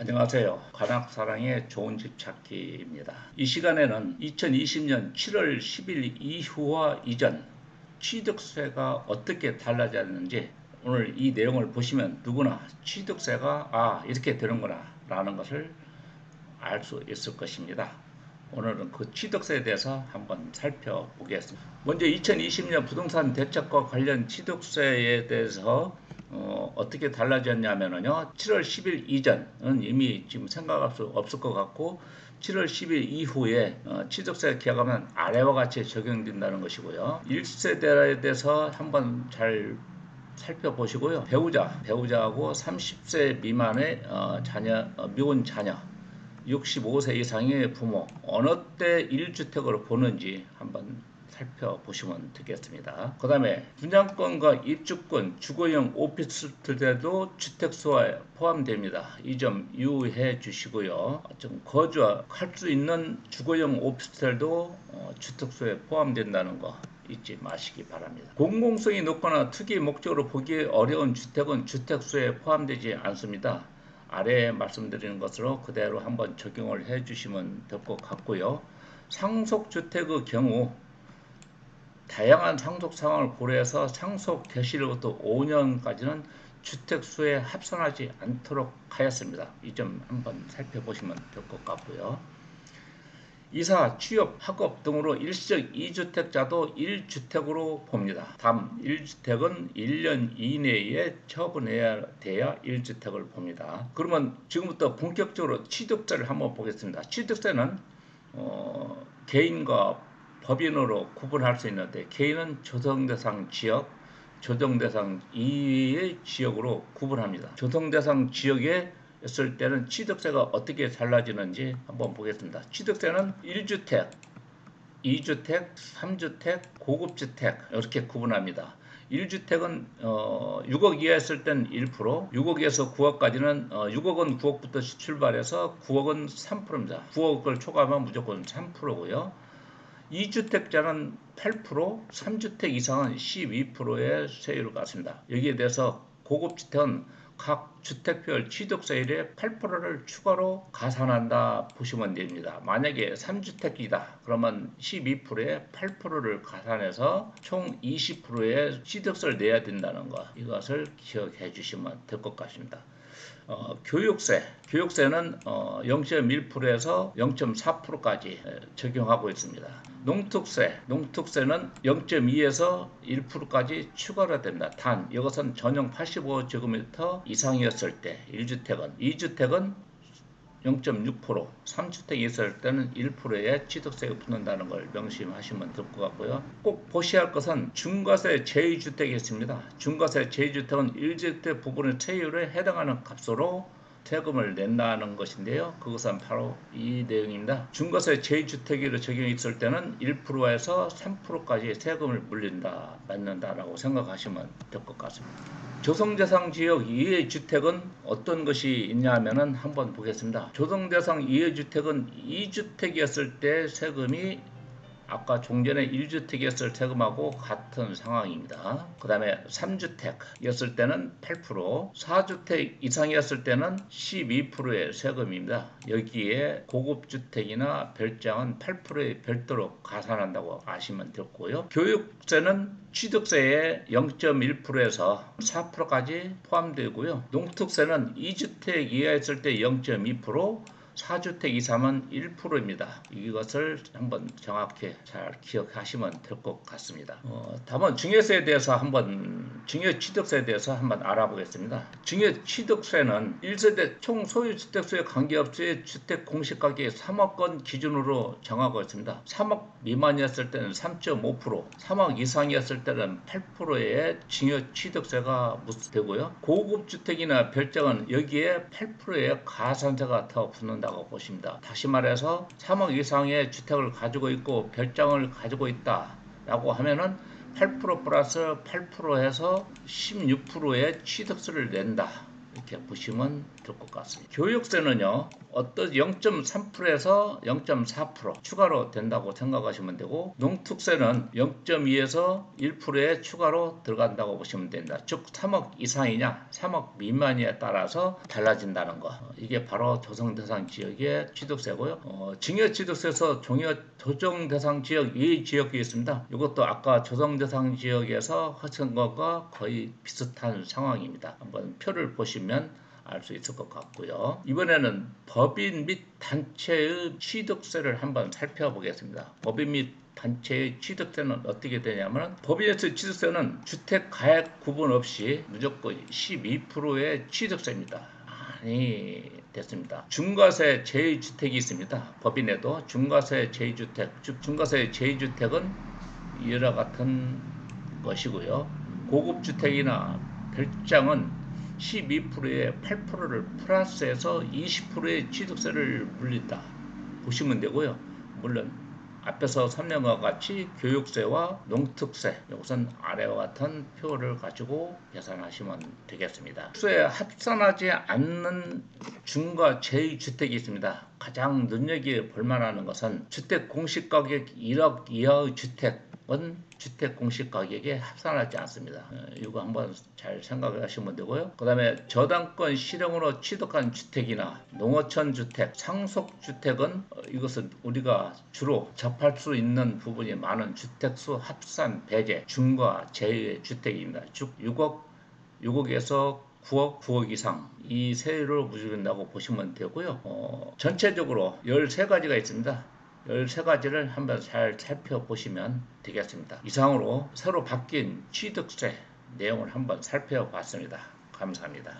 안녕하세요. 관악사랑의 좋은 집 찾기입니다. 이 시간에는 2020년 7월 10일 이후와 이전 취득세가 어떻게 달라졌는지 오늘 이 내용을 보시면 누구나 취득세가 이렇게 되는구나 라는 것을 알 수 있을 것입니다. 오늘은 그 취득세에 대해서 한번 살펴보겠습니다. 먼저 2020년 부동산 대책과 관련 취득세에 대해서 어떻게 달라졌냐면요. 7월 10일 이전은 이미 지금 생각할 수 없을 것 같고 7월 10일 이후에 취득세 기하면 아래와 같이 적용된다는 것이고요. 1세대에 대해서 한번 잘 살펴보시고요. 배우자하고 30세 미만의 미혼 자녀 65세 이상의 부모 어느 때 1주택으로 보는지 한번 살펴보시면 되겠습니다. 그 다음에 분양권과 입주권, 주거용 오피스텔도 주택수에 포함됩니다. 이 점 유의해 주시고요. 좀 거주할 수 있는 주거용 오피스텔도 주택수에 포함된다는 거 잊지 마시기 바랍니다. 공공성이 높거나 투기 목적으로 보기 어려운 주택은 주택수에 포함되지 않습니다. 아래에 말씀드리는 것으로 그대로 한번 적용을 해 주시면 될 것 같고요. 상속주택의 경우 다양한 상속 상황을 고려해서 상속 개시로부터 5년까지는 주택수에 합산하지 않도록 하였습니다. 이 점 한번 살펴보시면 될 것 같고요. 이사, 취업, 학업 등으로 일시적 2주택자도 1주택으로 봅니다. 다음 1주택은 1년 이내에 처분해야 돼야 1주택을 봅니다. 그러면 지금부터 본격적으로 취득세를 한번 보겠습니다. 취득세는 개인과 법인으로 구분할 수 있는데 개인은 조정대상 지역, 조정대상 이외의 지역으로 구분합니다. 조정대상 지역에 있을 때는 취득세가 어떻게 달라지는지 한번 보겠습니다. 취득세는 1주택, 2주택, 3주택, 고급주택 이렇게 구분합니다. 1주택은 6억 이하였을 땐 1%, 6억에서 9억까지는 6억은 9억부터 출발해서 9억은 3%입니다. 9억을 초과하면 무조건 3%고요. 2주택자는 8%, 3주택 이상은 12%의 세율을 갖습니다. 여기에 대해서 고급주택은 각 주택별 취득세율의 8%를 추가로 가산한다 보시면 됩니다. 만약에 3주택이다 그러면 12%에 8%를 가산해서 총 20%의 취득세를 내야 된다는 것, 이것을 기억해 주시면 될 것 같습니다. 교육세는 0.1%에서 0.4%까지 적용하고 있습니다. 농특세는 0.2에서 1%까지 추가로 됩니다. 단 이것은 전용 85제곱미터 이상이었을 때 1주택은, 2주택은 0.6%, 3주택이 있을 때는 1%의 취득세가 붙는다는 걸 명심하시면 될 것 같고요. 꼭 보셔야 할 것은 중과세 제2주택이 있습니다. 중과세 제2주택은 1주택 부분의 세율에 해당하는 값으로 세금을 낸다는 것인데요. 그것은 바로 이 내용입니다. 중과세 제2주택으로 적용이 있을 때는 1%에서 3%까지 세금을 맞는다라고 생각하시면 될 것 같습니다. 조성대상 지역 이외의 주택은 어떤 것이 있냐 하면은 한번 보겠습니다. 조성대상 이외의 주택은 2주택이었을 때 세금이 아까 종전에 1주택이었을 세금하고 같은 상황입니다. 그 다음에 3주택이었을 때는 8%, 4주택 이상이었을 때는 12%의 세금입니다. 여기에 고급주택이나 별장은 8%의 별도로 가산한다고 아시면 됐고요. 교육세는 취득세의 0.1%에서 4%까지 포함되고요. 농특세는 2주택 이하였을 때 0.2%, 4주택 이상은 1%입니다. 이것을 한번 정확히 잘 기억하시면 될 것 같습니다. 다음은 증여세에 대해서 증여취득세에 대해서 한번 알아보겠습니다. 증여취득세는 1세대 총 소유주택수에 관계없이 주택 공시가격이 3억원 기준으로 정하고 있습니다. 3억 미만이었을 때는 3.5%, 3억 이상이었을 때는 8%의 증여취득세가 무수되고요. 고급주택이나 별장은 여기에 8%의 가산세가 더 붙는다고 보십니다. 다시 말해서 3억 이상의 주택을 가지고 있고 별장을 가지고 있다 라고 하면은 8% 플러스 8% 해서 16%의 취득세를 낸다 이렇게 보시면 될 것 같습니다. 교육세는요, 어떤 0.3%에서 0.4% 추가로 된다고 생각하시면 되고, 농특세는 0.2에서 1%에 추가로 들어간다고 보시면 됩니다. 즉 3억 이상이냐 3억 미만이냐에 따라서 달라진다는 거. 이게 바로 조정 대상 지역의 취득세고요. 증여 취득세에서 조정 대상 지역 이 지역이 있습니다. 이것도 아까 조정 대상 지역에서 하신 것과 거의 비슷한 상황입니다. 한번 표를 보시면 알 수 있을 것 같고요. 이번에는 법인 및 단체의 취득세를 한번 살펴보겠습니다. 법인 및 단체의 취득세는 어떻게 되냐면, 법인에서 취득세는 주택 가액 구분 없이 무조건 12%의 취득세입니다. 많이 됐습니다. 중과세 제2주택이 있습니다. 법인에도 중과세 제2주택, 즉 중과세 제2주택은 이와 같은 것이고요. 고급주택이나 별장은 12%에 8%를 플러스해서 20%의 취득세를 물린다 보시면 되고요. 물론 앞에서 설명과 같이 교육세와 농특세, 이것은 아래와 같은 표를 가지고 계산하시면 되겠습니다. 수에 합산하지 않는 중과 제2주택이 있습니다. 가장 눈여겨볼 만한 것은 주택 공시가격 1억 이하의 주택은 주택 공시가격에 합산하지 않습니다. 이거 한번 잘 생각하시면 되고요. 그 다음에 저당권 실형으로 취득한 주택이나 농어촌 주택, 상속주택은 이것은 우리가 주로 접할 수 있는 부분이 많은 주택수 합산 배제, 중과 제2의 주택입니다. 즉 6억에서 9억, 9억 이상 이 세율을 무시한다고 보시면 되고요. 전체적으로 13가지가 있습니다. 13가지를 한번 잘 살펴보시면 되겠습니다. 이상으로 새로 바뀐 취득세 내용을 한번 살펴봤습니다. 감사합니다.